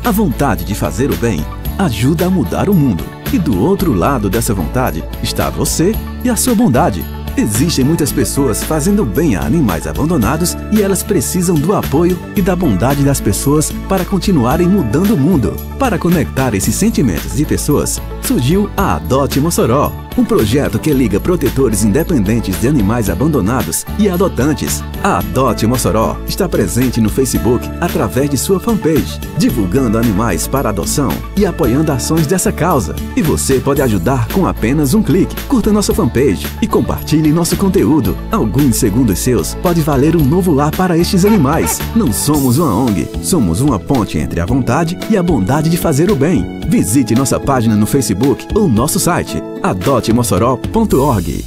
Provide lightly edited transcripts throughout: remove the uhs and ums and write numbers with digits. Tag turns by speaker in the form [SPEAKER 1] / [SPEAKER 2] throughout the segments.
[SPEAKER 1] A vontade de fazer o bem ajuda a mudar o mundo. E do outro lado dessa vontade está você e a sua bondade. Existem muitas pessoas fazendo bem a animais abandonados e elas precisam do apoio e da bondade das pessoas para continuarem mudando o mundo. Para conectar esses sentimentos de pessoas, surgiu a Adote Mossoró, um projeto que liga protetores independentes de animais abandonados e adotantes. A Adote Mossoró está presente no Facebook através de sua fanpage, divulgando animais para adoção e apoiando ações dessa causa. E você pode ajudar com apenas um clique. Curta nossa fanpage e compartilhe nosso conteúdo. Alguns segundos seus pode valer um novo lar para estes animais. Não somos uma ONG, somos uma ponte entre a vontade e a bondade de fazer o bem. Visite nossa página no Facebook ou nosso site adotemossoró.org.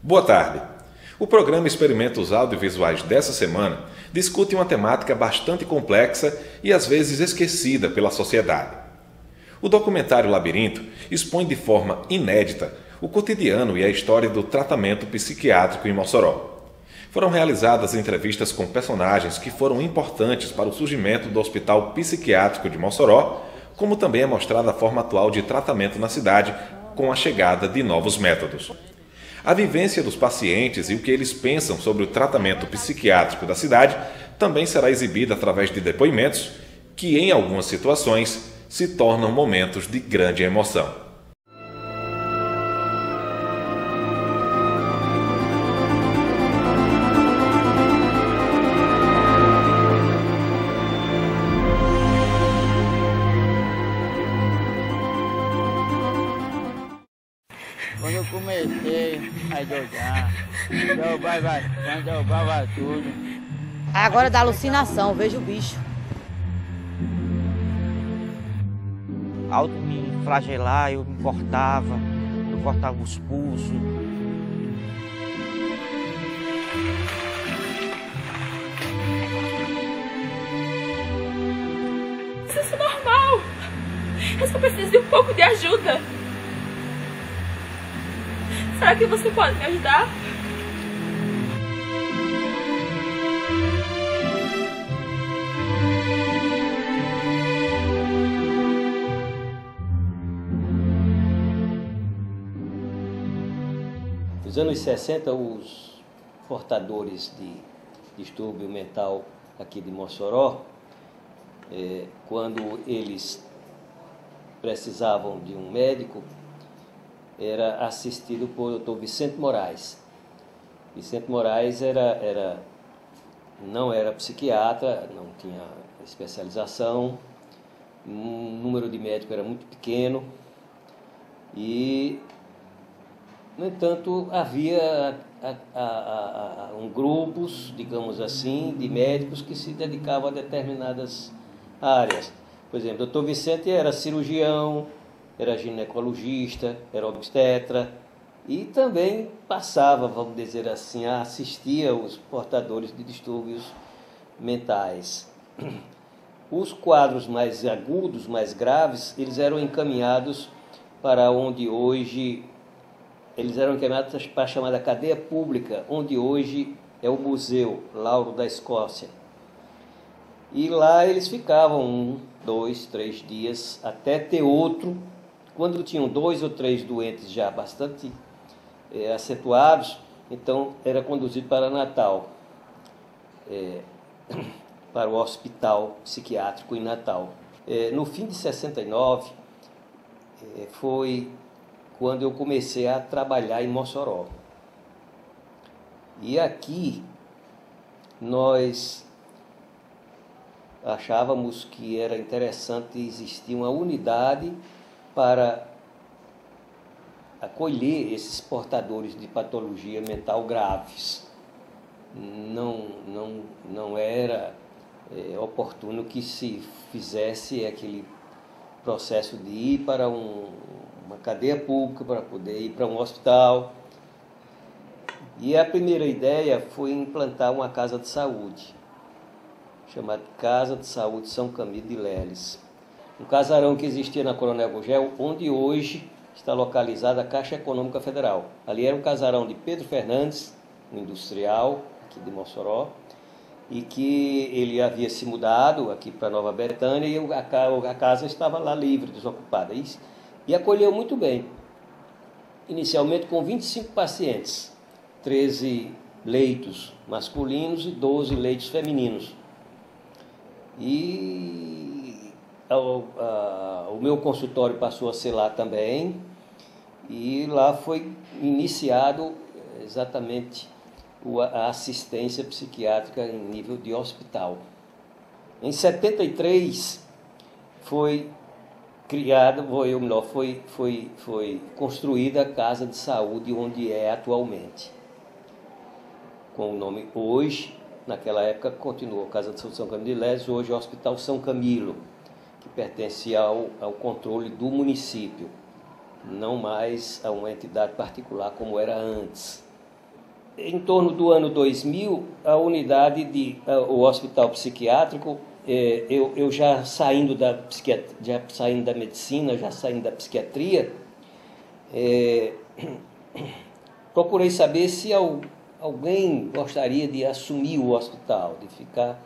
[SPEAKER 2] Boa tarde. O programa Experimentos Audiovisuais dessa semana discute uma temática bastante complexa e às vezes esquecida pela sociedade. O documentário Labirinto expõe de forma inédita o cotidiano e a história do tratamento psiquiátrico em Mossoró. Foram realizadas entrevistas com personagens que foram importantes para o surgimento do Hospital Psiquiátrico de Mossoró, como também é mostrada a forma atual de tratamento na cidade com a chegada de novos métodos. A vivência dos pacientes e o que eles pensam sobre o tratamento psiquiátrico da cidade também será exibida através de depoimentos que, em algumas situações, se tornam momentos de grande emoção.
[SPEAKER 3] Quando eu comecei a jogar, quando eu vai tudo.
[SPEAKER 4] Agora dá alucinação, vejo o bicho.
[SPEAKER 5] Ao me flagelar, eu cortava os pulsos.
[SPEAKER 6] Isso é normal. Eu só preciso de um pouco de ajuda. Será que você pode me ajudar?
[SPEAKER 7] Nos anos 60, os portadores de distúrbio mental aqui de Mossoró, quando eles precisavam de um médico, era assistido por Dr. Vicente Moraes. Vicente Moraes não era psiquiatra, não tinha especialização, o número de médicos era muito pequeno e, no entanto, havia grupos, digamos assim, de médicos que se dedicavam a determinadas áreas. Por exemplo, o Dr. Vicente era cirurgião, era ginecologista, era obstetra e também passava, vamos dizer assim, a assistir aos portadores de distúrbios mentais. Os quadros mais agudos, mais graves, eles eram encaminhados para onde hoje, eles eram encaminhados para a chamada cadeia pública, onde hoje é o Museu Lauro da Escócia. E lá eles ficavam 1, 2, 3 dias, até ter outro. Quando tinham 2 ou 3 doentes já bastante acentuados, então era conduzido para Natal, para o Hospital Psiquiátrico em Natal. No fim de 69, foi quando eu comecei a trabalhar em Mossoró. E aqui nós achávamos que era interessante existir uma unidade para acolher esses portadores de patologia mental graves. Não era oportuno que se fizesse aquele processo de ir para uma cadeia pública, para poder ir para um hospital. E a primeira ideia foi implantar uma casa de saúde, chamada Casa de Saúde São Camilo de Leles. Um casarão que existia na Coronel Gurgel, onde hoje está localizada a Caixa Econômica Federal. Ali era um casarão de Pedro Fernandes, um industrial aqui de Mossoró, e que ele havia se mudado aqui para Nova Betânia e a casa estava lá livre, desocupada. E acolheu muito bem, inicialmente com 25 pacientes, 13 leitos masculinos e 12 leitos femininos. E o meu consultório passou a ser lá também, e lá foi iniciado exatamente a assistência psiquiátrica em nível de hospital. Em 73 foi criada, foi construída a Casa de Saúde onde é atualmente, com o nome hoje, naquela época continuou Casa de Saúde São Camilo de Les, hoje é o Hospital São Camilo, que pertence ao controle do município, não mais a uma entidade particular como era antes. Em torno do ano 2000, a unidade o hospital psiquiátrico, eu já saindo da medicina, já saindo da psiquiatria, procurei saber se alguém gostaria de assumir o hospital, de ficar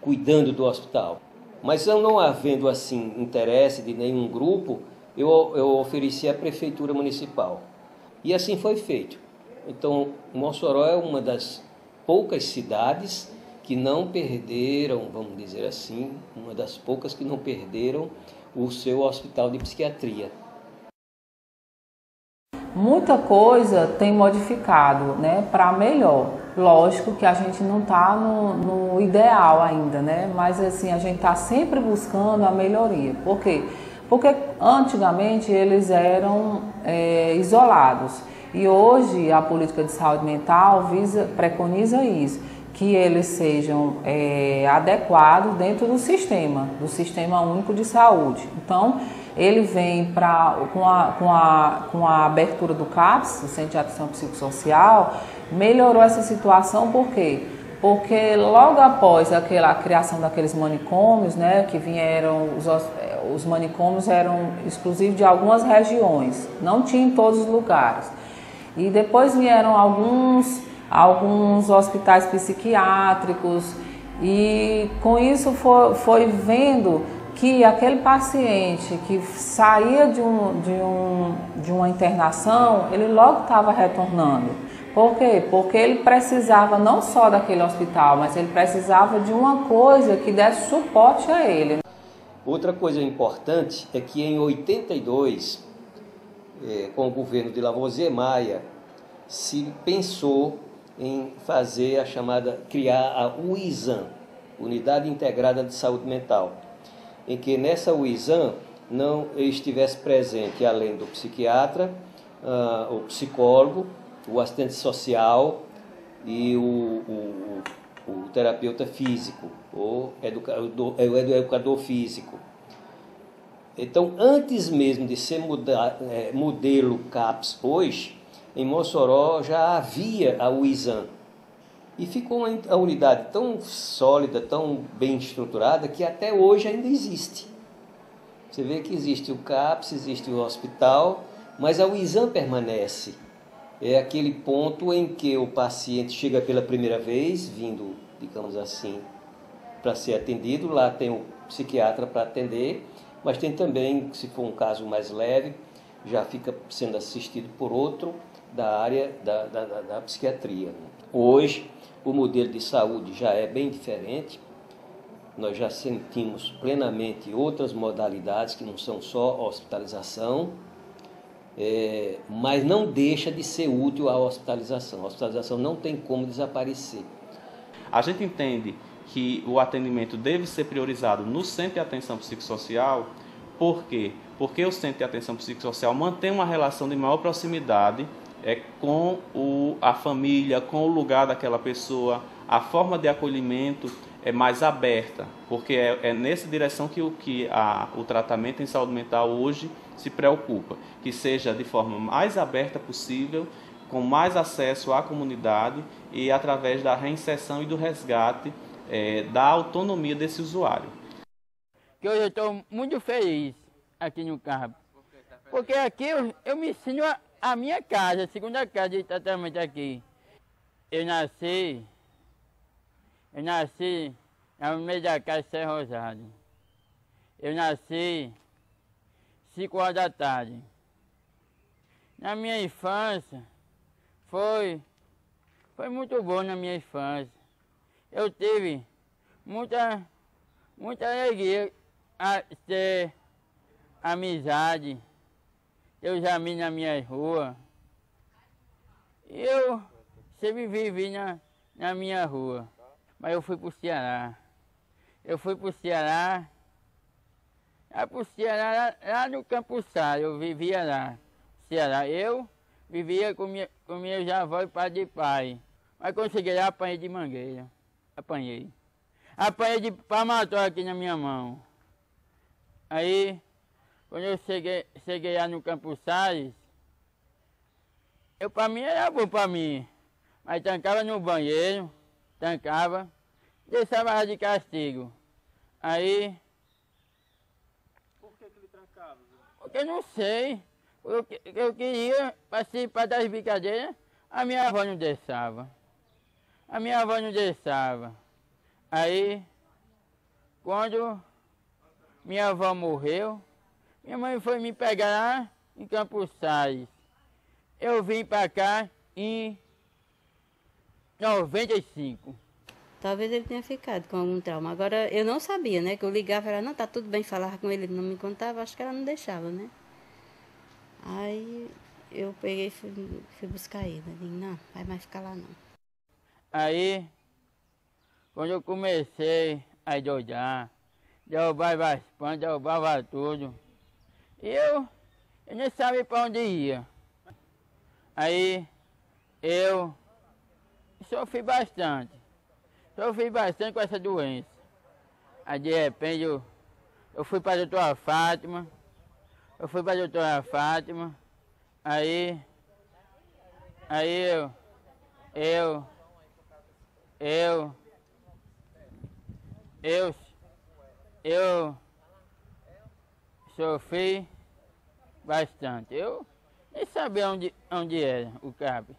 [SPEAKER 7] cuidando do hospital. Mas não havendo assim interesse de nenhum grupo, eu ofereci à Prefeitura Municipal. E assim foi feito. Então, Mossoró é uma das poucas cidades que não perderam, vamos dizer assim, uma das poucas que não perderam o seu hospital de psiquiatria.
[SPEAKER 8] Muita coisa tem modificado, né, para melhor. Lógico que a gente não está no ideal ainda, né, mas assim, a gente está sempre buscando a melhoria. Por quê? Porque antigamente eles eram isolados. E hoje a política de saúde mental preconiza isso, que eles sejam adequados dentro do Sistema Único de Saúde. Então, ele vem com a abertura do CAPS, o Centro de Atenção Psicossocial, melhorou essa situação. Por quê? Porque logo após a criação daqueles manicômios, né, que vieram, os manicômios eram exclusivos de algumas regiões, não tinha em todos os lugares. E depois vieram alguns hospitais psiquiátricos, e com isso foi vendo que aquele paciente que saía de uma internação, ele logo estava retornando. Por quê? Porque ele precisava não só daquele hospital, mas ele precisava de uma coisa que desse suporte a ele.
[SPEAKER 7] Outra coisa importante é que em 82, com o governo de Lavoisier Maia, se pensou em fazer criar a UISAM, Unidade Integrada de Saúde Mental, em que nessa UISAM não estivesse presente, além do psiquiatra, o psicólogo, o assistente social e o terapeuta físico, o educador físico. Então, antes mesmo de ser modelo CAPS hoje, em Mossoró já havia a UISAM. E ficou a unidade tão sólida, tão bem estruturada, que até hoje ainda existe. Você vê que existe o CAPS, existe o hospital, mas a UISAM permanece. É aquele ponto em que o paciente chega pela primeira vez, vindo, digamos assim, para ser atendido. Lá tem o psiquiatra para atender, mas tem também, se for um caso mais leve, já fica sendo assistido por outro da área da psiquiatria. Hoje, o modelo de saúde já é bem diferente. Nós já sentimos plenamente outras modalidades que não são só hospitalização, mas não deixa de ser útil a hospitalização. A hospitalização não tem como desaparecer.
[SPEAKER 9] A gente entende que o atendimento deve ser priorizado no Centro de Atenção Psicossocial. Por quê? Porque o Centro de Atenção Psicossocial mantém uma relação de maior proximidade com a família, com o lugar daquela pessoa. A forma de acolhimento é mais aberta, porque é nessa direção que o tratamento em saúde mental hoje se preocupa, que seja de forma mais aberta possível, com mais acesso à comunidade e através da reinserção e do resgate da autonomia desse usuário.
[SPEAKER 3] Que hoje eu estou muito feliz aqui no campo, Porque aqui eu me ensino a minha casa, a segunda casa de tratamento aqui. Eu nasci no meio da casa de São Rosário. Eu nasci 5 horas da tarde. Na minha infância, foi muito bom na minha infância. Eu tive muita alegria a ter amizade, ter os amigos na minha rua. Eu sempre vivi na minha rua, mas eu fui para o Ceará. Eu fui para o Ceará, lá no Campo Sá, eu vivia lá. Ceará, eu vivia com meus avós e pai de pai. Mas quando cheguei lá, apanhei de mangueira. Apanhei de palmatória aqui na minha mão. Aí, quando eu cheguei lá no Campo Salles, para mim era bom para mim. Mas tancava no banheiro, deixava de castigo. Aí...
[SPEAKER 9] Por que ele trancava?
[SPEAKER 3] Porque eu não sei. Eu queria participar das brincadeiras, a minha avó não deixava. Aí, quando minha avó morreu, minha mãe foi me pegar lá em Campos Salles. Eu vim para cá em 95.
[SPEAKER 10] Talvez ele tenha ficado com algum trauma. Agora, eu não sabia, né? Que eu ligava, ela, não, tá tudo bem, falava com ele, não me contava, acho que ela não deixava, né? Aí eu peguei e fui buscar ele. Eu disse, não, vai mais ficar lá não.
[SPEAKER 3] Aí, quando eu comecei a doidar, derrubava as panas, derrubava tudo, eu nem sabia para onde ia. Aí eu sofri bastante com essa doença. Aí de repente eu fui para a doutora Fátima. Aí eu sofri bastante. Eu nem sabia onde era o CAP.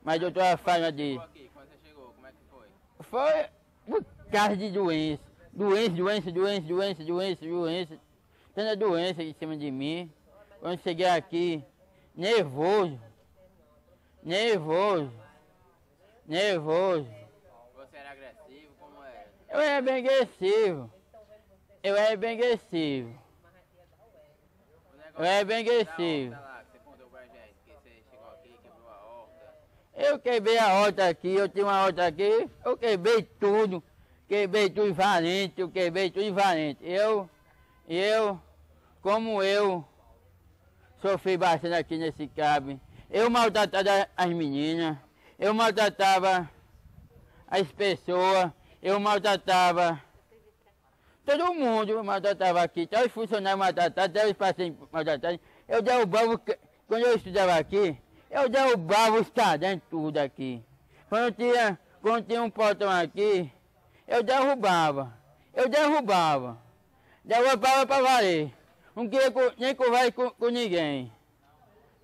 [SPEAKER 3] Mas a doutora Fátima disse...
[SPEAKER 9] Quando você chegou, como é que foi?
[SPEAKER 3] Foi por causa de doença. Tanta doença em cima de mim. Quando cheguei aqui, nervoso.
[SPEAKER 9] Você era agressivo? Como era?
[SPEAKER 3] Eu era bem agressivo.
[SPEAKER 9] Você contou pra gente que você chegou aqui, quebrou a horta.
[SPEAKER 3] Eu quebrei a horta aqui, eu tinha uma horta aqui, eu quebrei tudo invadente, Como eu sofri bastante aqui nesse CAB, eu maltratava as meninas, eu maltratava as pessoas, eu maltratava todo mundo, eu maltratava aqui, até os funcionários maltratados, até os pacientes maltratados. Eu derrubava, quando eu estudava aqui, eu derrubava os cadernos tudo aqui. Quando tinha um portão aqui, eu derrubava para valer. Não queria nem conversar com ninguém.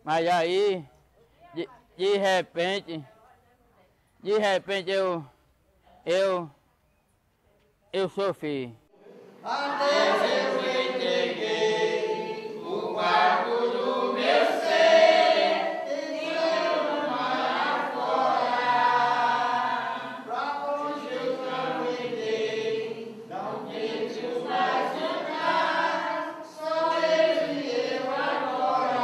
[SPEAKER 3] Mas aí, de repente eu sofri.
[SPEAKER 11] Até eu entreguei o quarto do meu ser, tentando morar fora. Pra onde eu caminhei, não tento mais andar, só eu e eu agora.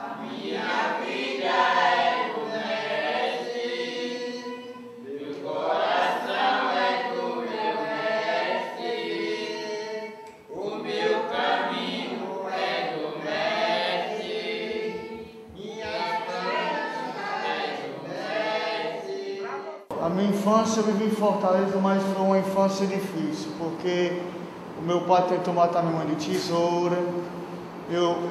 [SPEAKER 11] A minha vida é do mestre, meu coração é do meu mestre, o meu caminho é do mestre, minha força é do mestre.
[SPEAKER 12] A minha infância eu vivi em Fortaleza, mas foi uma infância difícil, porque o meu pai tentou matar minha mãe de tesoura, eu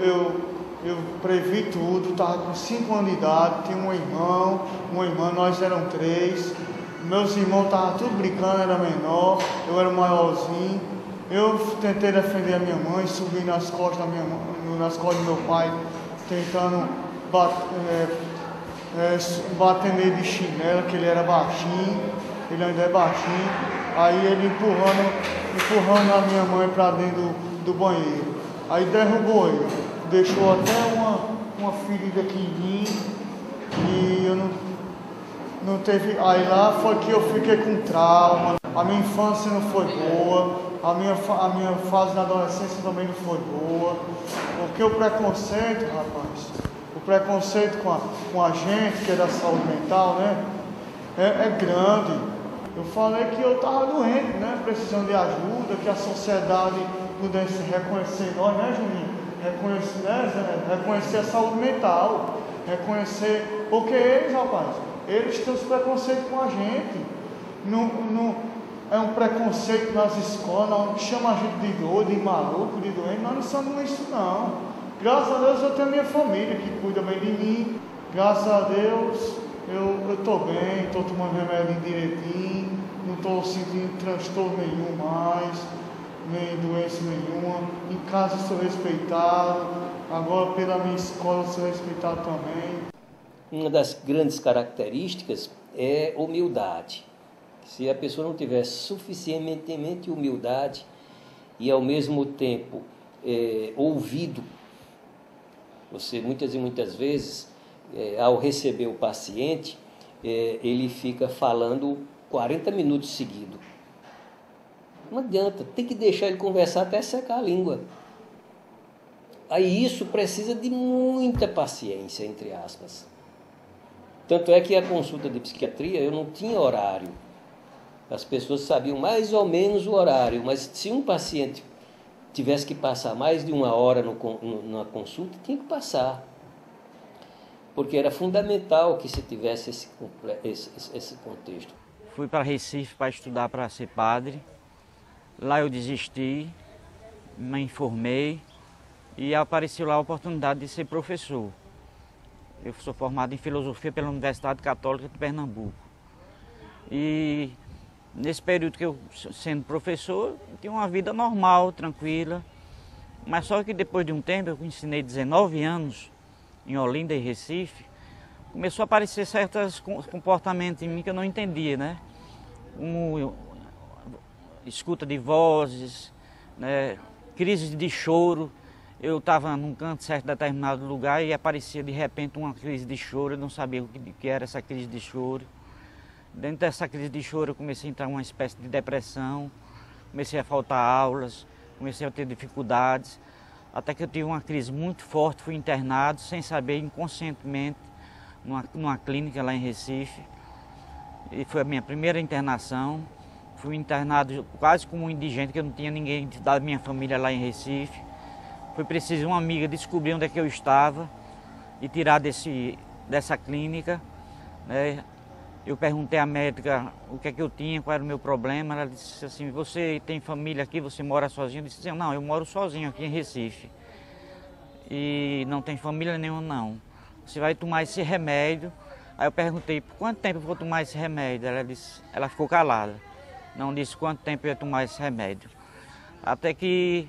[SPEAKER 12] previ tudo, estava com 5 anos de idade, tinha uma irmã, nós éramos 3, meus irmãos estavam tudo brincando, era menor, eu era maiorzinho, Eu tentei defender a minha mãe, subi nas costas da minha mãe, nas costas do meu pai, tentando bater nele de chinela, que ele era baixinho, ele ainda é baixinho. Aí ele empurrando a minha mãe para dentro do banheiro. Aí derrubou ele, deixou até uma ferida aqui em mim e eu não teve. Aí lá foi que eu fiquei com trauma. A minha infância não foi boa, a minha fase na adolescência também não foi boa, porque o preconceito, rapaz, o preconceito com a gente que é da saúde mental, né, é grande. Eu falei que eu estava doente, né, precisando de ajuda, que a sociedade pudesse reconhecer nós, né, Juninho? Reconhecer a saúde mental, reconhecer, porque eles, rapaz, eles têm os preconceitos com a gente. Não é um preconceito nas escolas, chama a gente de doido, de maluco, de doente. Nós não somos isso, não. Graças a Deus eu tenho a minha família que cuida bem de mim. Graças a Deus eu estou bem, estou tomando remédio direitinho, não estou sentindo transtorno nenhum mais, nem doença nenhuma. Em casa sou respeitado, agora pela minha escola sou respeitado também.
[SPEAKER 7] Uma das grandes características é humildade. Se a pessoa não tiver suficientemente humildade e ao mesmo tempo ouvido, você muitas vezes, ao receber o paciente, ele fica falando 40 minutos seguidos. Não adianta, tem que deixar ele conversar até secar a língua. Aí isso precisa de muita paciência, entre aspas. Tanto é que a consulta de psiquiatria eu não tinha horário. As pessoas sabiam mais ou menos o horário, mas se um paciente tivesse que passar mais de 1 hora na consulta, tinha que passar. Porque era fundamental que se tivesse esse contexto.
[SPEAKER 5] Fui para Recife para estudar para ser padre. Lá eu desisti, me informei e apareceu lá a oportunidade de ser professor. Eu sou formado em filosofia pela Universidade Católica de Pernambuco. E nesse período que eu, sendo professor, eu tinha uma vida normal, tranquila. Mas só que depois de um tempo, eu ensinei 19 anos em Olinda e Recife, começou a aparecer certos comportamentos em mim que eu não entendia, né? Escuta de vozes, né? Crises de choro. Eu estava num canto, certo, determinado lugar e aparecia de repente uma crise de choro, eu não sabia o que era essa crise de choro. Dentro dessa crise de choro eu comecei a entrar em uma espécie de depressão, comecei a faltar aulas, comecei a ter dificuldades, até que eu tive uma crise muito forte, fui internado sem saber, inconscientemente, numa clínica lá em Recife. E foi a minha primeira internação. Fui internado quase como um indigente, que eu não tinha ninguém da minha família lá em Recife. Foi preciso uma amiga descobrir onde é que eu estava e tirar dessa clínica, né? Eu perguntei à médica o que é que eu tinha, qual era o meu problema. Ela disse assim, você tem família aqui, você mora sozinho? Eu disse, não, eu moro sozinho aqui em Recife. E não tem família nenhuma, não. Você vai tomar esse remédio. Aí eu perguntei, por quanto tempo eu vou tomar esse remédio? Ela ficou calada. Não disse quanto tempo eu ia tomar esse remédio. Até que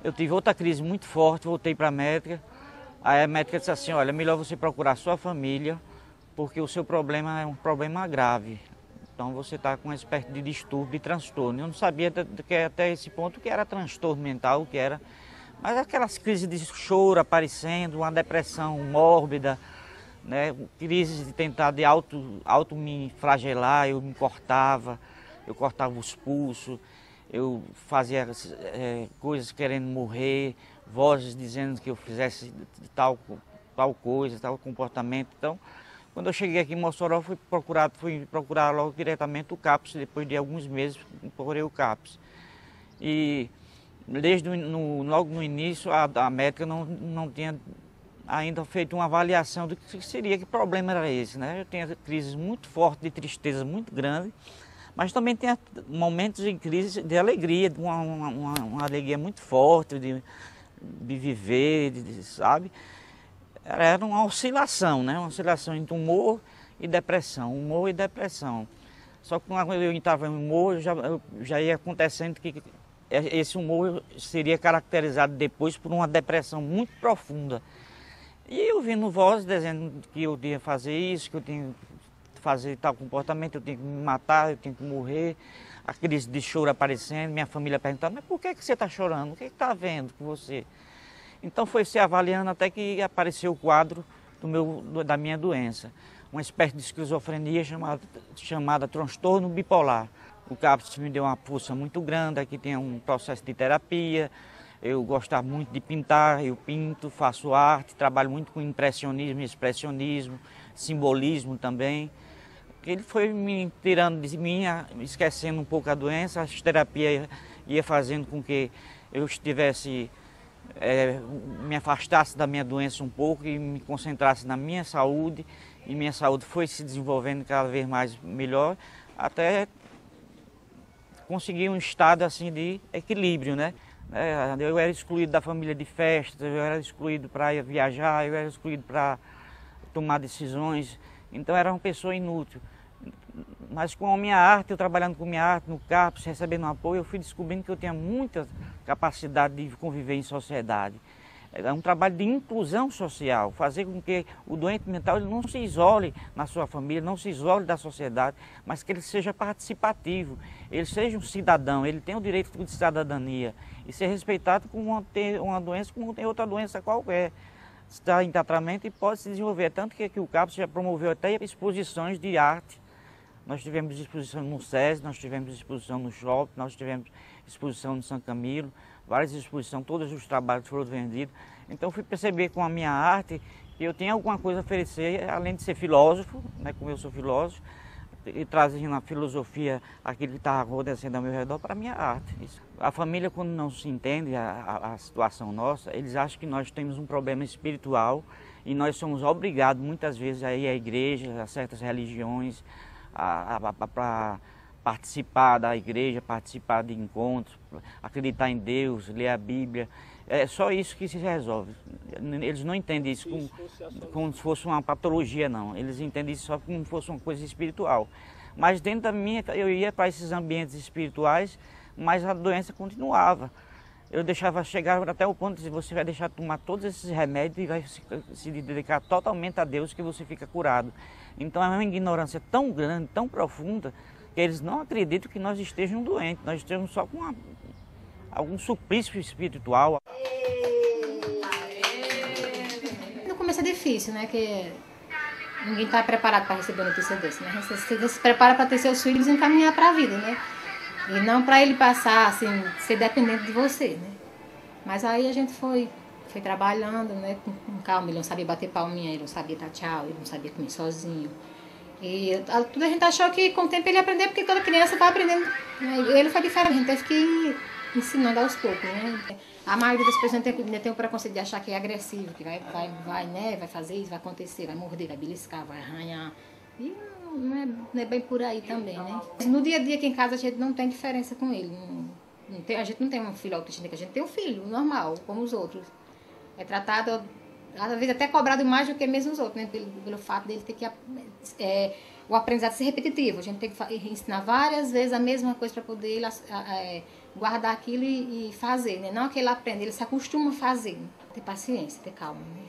[SPEAKER 5] eu tive outra crise muito forte, voltei para a médica. Aí a médica disse assim, olha, é melhor você procurar sua família, porque o seu problema é um problema grave. Então você está com uma espécie de distúrbio, de transtorno. Eu não sabia até esse ponto o que era transtorno mental, o que era. Mas aquelas crises de choro aparecendo, uma depressão mórbida, né? Crises de tentar de auto me flagelar, eu me cortava, eu cortava os pulsos, eu fazia coisas querendo morrer, vozes dizendo que eu fizesse tal coisa, tal comportamento. Então, quando eu cheguei aqui em Mossoró, fui procurar logo diretamente o CAPS. Depois de alguns meses, procurei o CAPS. E logo no início, a médica não tinha ainda feito uma avaliação do que problema era esse, né? Eu tinha crises muito fortes de tristeza muito grande, mas também tinha momentos de crise de alegria, uma alegria muito forte de viver, sabe? Era uma oscilação, né? Uma oscilação entre humor e depressão, Só que quando eu estava em humor, já ia acontecendo que esse humor seria caracterizado depois por uma depressão muito profunda. E eu ouvindo vozes dizendo que eu tinha que fazer isso, que eu tinha que fazer tal comportamento, eu tinha que me matar, eu tinha que morrer. A crise de choro aparecendo, minha família perguntando, mas por que você está chorando? O que está havendo com você? Então foi se avaliando até que apareceu o quadro da minha doença. Uma espécie de esquizofrenia chamada transtorno bipolar. O CAPS me deu uma força muito grande, aqui tem um processo de terapia. Eu gostava muito de pintar, eu pinto, faço arte, trabalho muito com impressionismo e expressionismo, simbolismo também. Ele foi me tirando de mim, esquecendo um pouco a doença, a terapia ia fazendo com que eu estivesse, me afastasse da minha doença um pouco e me concentrasse na minha saúde. E minha saúde foi se desenvolvendo cada vez mais melhor, até conseguir um estado assim de equilíbrio, né? Eu era excluído da família de festas, eu era excluído para viajar, eu era excluído para tomar decisões, então era uma pessoa inútil. Mas com a minha arte, eu trabalhando com minha arte no CAPS, recebendo apoio, eu fui descobrindo que eu tinha muita capacidade de conviver em sociedade. É um trabalho de inclusão social, fazer com que o doente mental ele não se isole na sua família, não se isole da sociedade, mas que ele seja participativo, ele seja um cidadão, ele tem o direito de cidadania e ser respeitado como ter uma doença como tem outra doença qualquer. Está em tratamento e pode se desenvolver, tanto que aqui o CAPS já promoveu até exposições de arte. Nós tivemos exposição no SESI, nós tivemos exposição no Shopping, nós tivemos exposição no São Camilo, várias exposições, todos os trabalhos foram vendidos. Então eu fui perceber com a minha arte que eu tinha alguma coisa a oferecer, além de ser filósofo, né, como eu sou filósofo, e trazendo na filosofia aquilo que estava acontecendo ao meu redor para a minha arte. Isso. A família, quando não se entende a situação nossa, eles acham que nós temos um problema espiritual e nós somos obrigados muitas vezes a ir à igreja, a certas religiões, para participar da igreja, participar de encontros, acreditar em Deus, ler a Bíblia. É só isso que se resolve. Eles não entendem isso como se fosse uma patologia, não. Eles entendem isso só como se fosse uma coisa espiritual. Mas dentro da minha, eu ia para esses ambientes espirituais, mas a doença continuava. Eu deixava chegar até o ponto de você vai deixar de tomar todos esses remédios e vai se dedicar totalmente a Deus que você fica curado. Então é uma ignorância tão grande, tão profunda, que eles não acreditam que nós estejamos doentes, nós estamos só com algum suplício espiritual.
[SPEAKER 13] No começo é difícil, né? Que ninguém está preparado para receber notícia dessa, né? Você se prepara para ter seus filhos e encaminhar para a vida, né? E não para ele passar, assim, ser dependente de você, né? Mas aí a gente foi trabalhando, né? Com calma, ele não sabia bater palminha, ele não sabia dar tchau, ele não sabia comer sozinho. E tudo a gente achou que com o tempo ele ia aprender, porque toda criança vai aprendendo. Ele foi diferente, a gente teve que ir ensinando aos poucos, né? A maioria das pessoas ainda tem o preconceito de achar que é agressivo, que vai fazer isso, vai acontecer, vai morder, vai beliscar, vai arranhar. E não é bem por aí também, né? No dia a dia aqui em casa a gente não tem diferença com ele. A gente não tem um filho autista, a gente tem um filho normal, como os outros. É tratado, às vezes até cobrado mais do que mesmo os outros, né? Pelo fato dele ter que... o aprendizado ser repetitivo. A gente tem que ensinar várias vezes a mesma coisa para poder ele guardar aquilo e fazer, né? Não que ele aprenda, ele se acostuma a fazer. Né? Ter paciência, ter calma, né?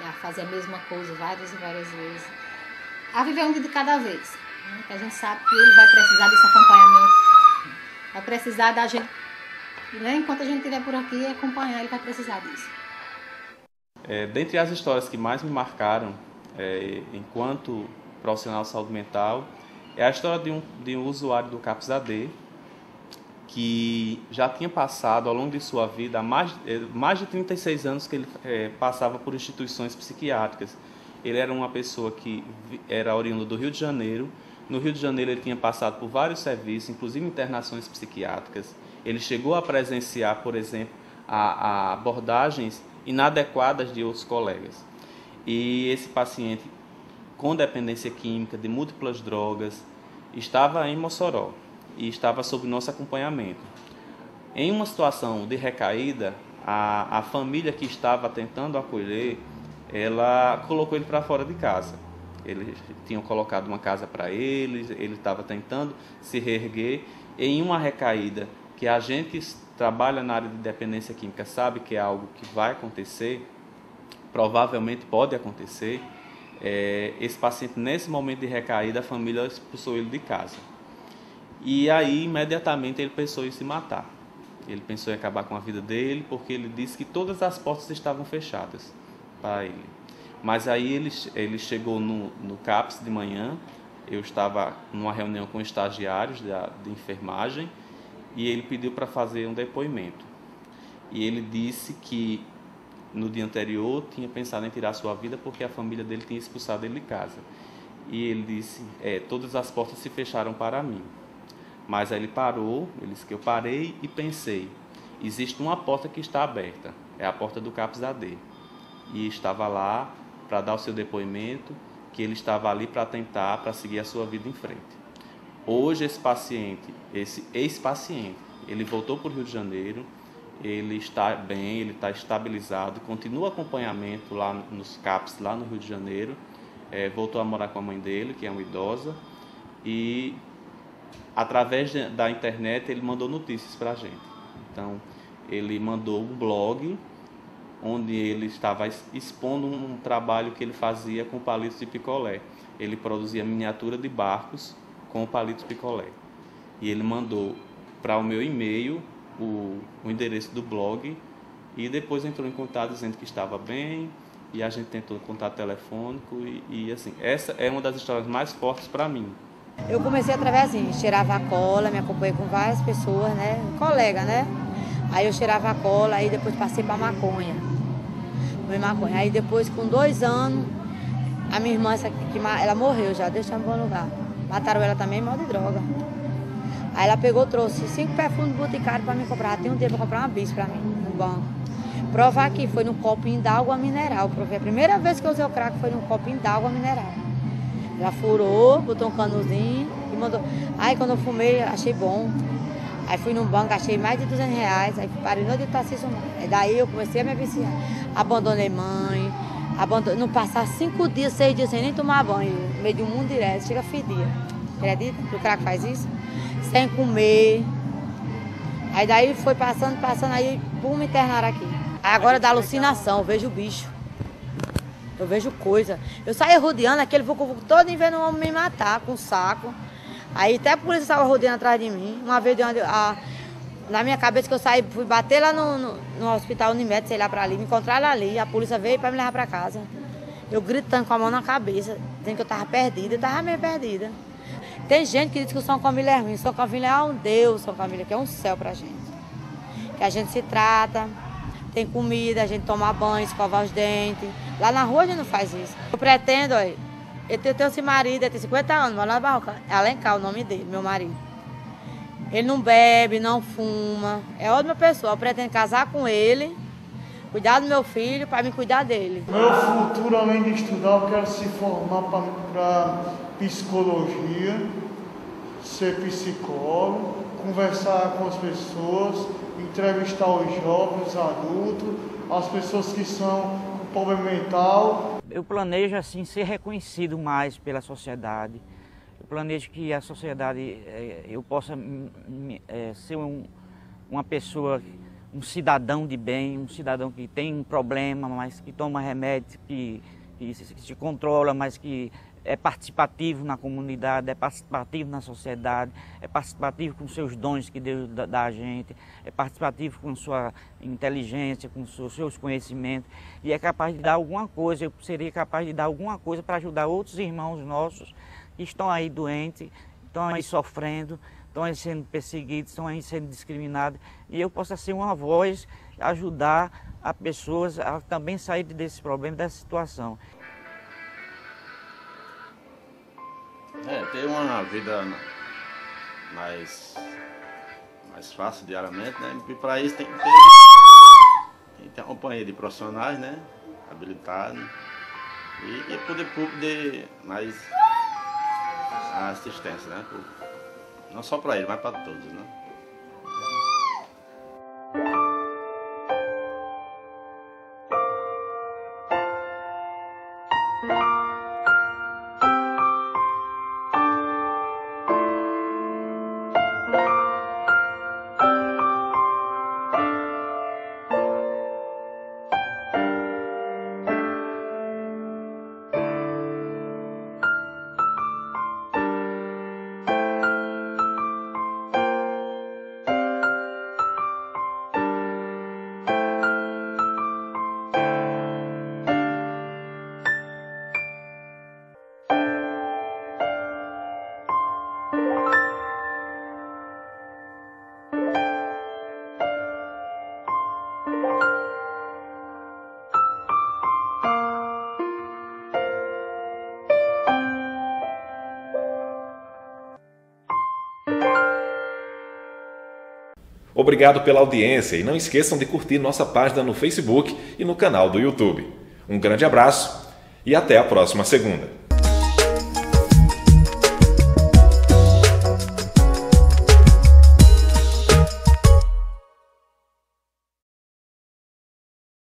[SPEAKER 13] A fazer a mesma coisa várias e várias vezes. A viver um dia de cada vez. Né? Que a gente sabe que ele vai precisar desse acompanhamento. Vai precisar da gente... Né? Enquanto a gente estiver por aqui, acompanhar, ele vai precisar disso.
[SPEAKER 9] Dentre as histórias que mais me marcaram, enquanto profissional de saúde mental, é a história de um usuário do CAPS-AD que já tinha passado ao longo de sua vida, há mais de 36 anos que ele passava por instituições psiquiátricas. Ele era uma pessoa que era oriundo do Rio de Janeiro. No Rio de Janeiro ele tinha passado por vários serviços, inclusive internações psiquiátricas. Ele chegou a presenciar, por exemplo, a abordagens inadequadas de outros colegas. E esse paciente com dependência química de múltiplas drogas estava em Mossoró e estava sob nosso acompanhamento. Em uma situação de recaída, a família que estava tentando acolher, ela colocou ele para fora de casa. Eles tinham colocado uma casa para ele estava tentando se reerguer. Em uma recaída, que a gente que trabalha na área de dependência química sabe que é algo que vai acontecer, provavelmente pode acontecer, esse paciente, nesse momento de recaída, a família expulsou ele de casa. E aí, imediatamente, ele pensou em se matar. Ele pensou em acabar com a vida dele, porque ele disse que todas as portas estavam fechadas para ele. Mas aí ele chegou no CAPS de manhã, eu estava numa reunião com estagiários de enfermagem, e ele pediu para fazer um depoimento. E ele disse que no dia anterior tinha pensado em tirar sua vida porque a família dele tinha expulsado ele de casa. E ele disse, todas as portas se fecharam para mim. Mas aí ele parou, ele disse que eu parei e pensei, existe uma porta que está aberta, é a porta do CAPS AD. E estava lá para dar o seu depoimento, que ele estava ali para seguir a sua vida em frente. Hoje esse paciente, esse ex-paciente, ele voltou para o Rio de Janeiro, ele está bem, ele está estabilizado, continua acompanhamento lá nos CAPS, lá no Rio de Janeiro, voltou a morar com a mãe dele, que é uma idosa, e através da internet ele mandou notícias para a gente. Então, ele mandou um blog onde ele estava expondo um trabalho que ele fazia com palitos de picolé. Ele produzia miniatura de barcos com palitos de picolé. E ele mandou para o meu e-mail o endereço do blog e depois entrou em contato dizendo que estava bem, e a gente tentou contato telefônico e assim, essa é uma das histórias mais fortes para mim.
[SPEAKER 4] Eu comecei através assim, cheirava a cola, me acompanhei com várias pessoas, né, colega, né? Aí eu cheirava a cola, aí depois passei para maconha. Aí depois, com 2 anos, a minha irmã, ela morreu já, deixa em bom lugar. Mataram ela também, mal de droga. Aí ela pegou, trouxe 5 perfumes de boticário para me comprar. Tem um dia para comprar uma bis para mim, no banco. Provar aqui, foi num copinho d'água mineral. Provei. A primeira vez que eu usei o crack foi num copinho d'água mineral. Ela furou, botou um canuzinho e mandou. Aí quando eu fumei, achei bom. Aí fui num banco, achei mais de R$200. Aí parei no de Tarcísio. Aí daí eu comecei a me viciar. Abandonei mãe. Não passar 5 dias, 6 dias sem nem tomar banho. No meio de um mundo direto, chega a fedir. Acredita que o crack faz isso? Sem comer. Aí daí foi passando, aí me internaram aqui. Aí agora dá alucinação, eu vejo bicho. Eu vejo coisa. Eu saía rodeando, aquele vucu todo vendo um homem me matar com um saco. Aí até a polícia estava rodeando atrás de mim. Uma vez na minha cabeça que eu saí, fui bater lá no hospital Unimed, sei lá pra ali, me encontraram ali, a polícia veio para me levar para casa. Eu gritando com a mão na cabeça, dizendo que eu estava perdida, eu estava meio perdida. Tem gente que diz que o São Camilo é ruim, São Camilo é um Deus, São Camilo que é um céu pra gente. Que a gente se trata, tem comida, a gente toma banho, escovar os dentes. Lá na rua a gente não faz isso. Eu pretendo, olha, eu tenho esse marido, ele tem 50 anos, mora na Barroca, é Alencar o nome dele, meu marido. Ele não bebe, não fuma, é outra pessoa. Eu pretendo casar com ele, cuidar do meu filho, para me cuidar dele.
[SPEAKER 12] Meu futuro, além de estudar, eu quero se formar para psicologia, ser psicólogo, conversar com as pessoas, entrevistar os jovens, os adultos, as pessoas que são com problema mental.
[SPEAKER 5] Eu planejo assim ser reconhecido mais pela sociedade. Eu planejo que a sociedade, eu possa ser uma pessoa, um cidadão de bem, um cidadão que tem um problema, mas que toma remédio, que se controla, mas que é participativo na comunidade, é participativo na sociedade, é participativo com seus dons que Deus dá a gente, é participativo com sua inteligência, com seus conhecimentos, e é capaz de dar alguma coisa, eu seria capaz de dar alguma coisa para ajudar outros irmãos nossos que estão aí doentes, estão aí sofrendo, estão aí sendo perseguidos, estão aí sendo discriminados, e eu possa ser uma voz, ajudar as pessoas a também sair desse problema, dessa situação.
[SPEAKER 14] Ter uma vida mais fácil diariamente, né? E para isso tem que ter uma companhia de profissionais, né? Habilitados. E poder público de mais assistência, né? Não só para ele, mas para todos, né?
[SPEAKER 2] Obrigado pela audiência e não esqueçam de curtir nossa página no Facebook e no canal do YouTube. Um grande abraço e até a próxima segunda.